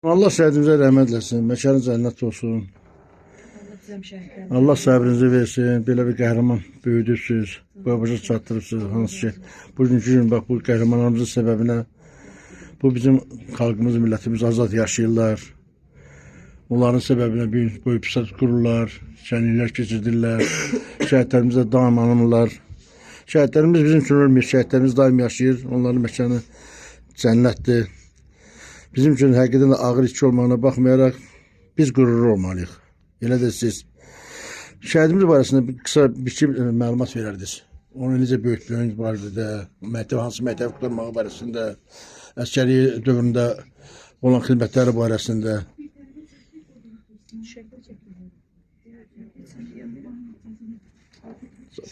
Allah şəhidimizə rəhmət eləsin, məkanı cənnət olsun. Allah səbrinizi versin, belə bir qəhrəman böyüdürsünüz, başa çatdırırsınız. Hansı ki, bugünkü gün bax, bu qəhrəmanlarımızın səbəbinə, bu bizim xalqımız, millətimiz azad yaşayırlar. Onların səbəbinə böyük pisat qururlar, şənliklər keçirdirlər, şəhidlərimizə daim anılırlar. Şəhidlərimiz bizim üçün ölmür, şəhidlərimiz daim yaşayır, onların məkanı cənnətdir. Bizim üçün həqiqətən də ağır iş olmağına baxmayaraq biz qürurlu olmalıyıq. Elə də siz şəhidimiz barəsində qısa bir məlumat verərdiniz. Onu necə böyütdüyünüz barədə, hansı məktəb qurmağı barəsində, əskəri dövründə olan xidmətləri barəsində.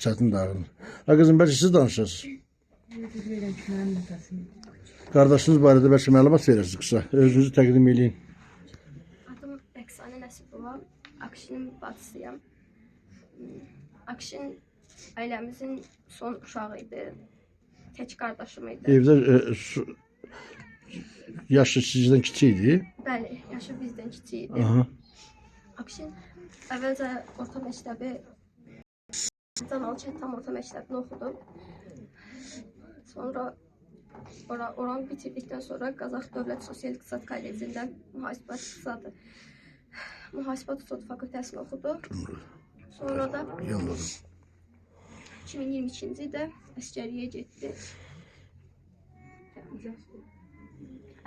Çətin dağılır. Qızım, bəlkə siz danışırsınız. Qardaşınız barədə bəlkə məlumat verirsiniz qısa. Özünüzü təqdim edin. Adım Rəqsanə Nəsibova, Akşinin bacısıyam. Akşin ailəmizin son uşağı idi. Tək qardaşım idi. Evdə yaşı sizdən kiçik idi? Bəli, yaşı bizdən kiçik idi. Akşin əvvəlcə orta məktəbi tam orta məktəbini oxudu. Sonra oranı bitirdikdən sonra Qazax Dövlət Sosial-İqtisad Kollecində mühasibat fakültəsini oxudu. Sonra da 2022-ci ildə əskəriyə getdi.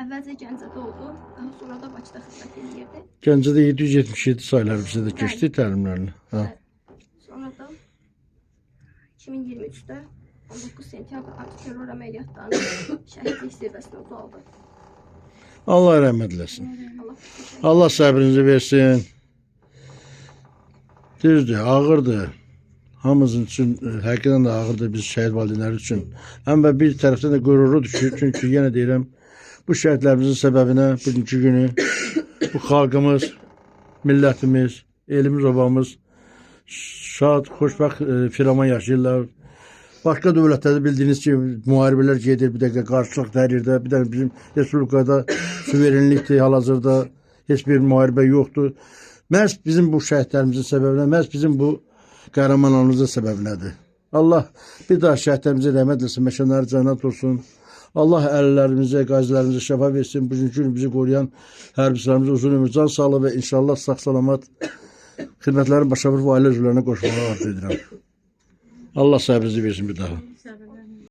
Əvvəlcə Gəncədə oldu, daha sonra da Bakıda xidmət edirdi. Gəncədə 777 sayılar bizə də keçdi təlimlərini. Sonra da 2023-də 19 sentyabr antiterror əməliyyatlarının şəhidlik zirvəsinə uzaldı. Allah rəhmət eləsin. Allah səbrinizi versin. Düzdür, ağırdır. Hamımızın üçün həqiqətən də ağırdır biz şəhid valideynləri üçün. Həm və bir tərəfdən də qürurlu düşür. Çünki yenə deyirəm, bu şəhidlərimizin səbəbinə bugünkü günü bu xalqımız, millətimiz, elimiz, obamız şad, xoşbəxt firaman yaşayırlar. Başqa dövlətlərdə bildiyiniz ki, müharibələr gedir, bir dəqiqə qarşılıq hər yerdə, bir də bizim Respublikada suverenlikdir, hal-hazırda heç bir müharibə yoxdur. Məhz bizim bu şəhidlərimizin səbəbinə, məhz bizim bu qəhrəmanlarımızın səbəbinədir. Allah bir daha şəhidlərimizə rəhmət eləsin, məkanları cənnət olsun. Allah əllərimizə, qazilərimizə şəfa versin, bugünkü gün bizi qoruyan hərbiçilərimizə uzun ömür, can sağlığı və inşallah sağ-salamat xidmətlərin başa vurub ailə üzvlərinə qoşmağa arzu edirəm. Allah səbrinizi versin bir daha.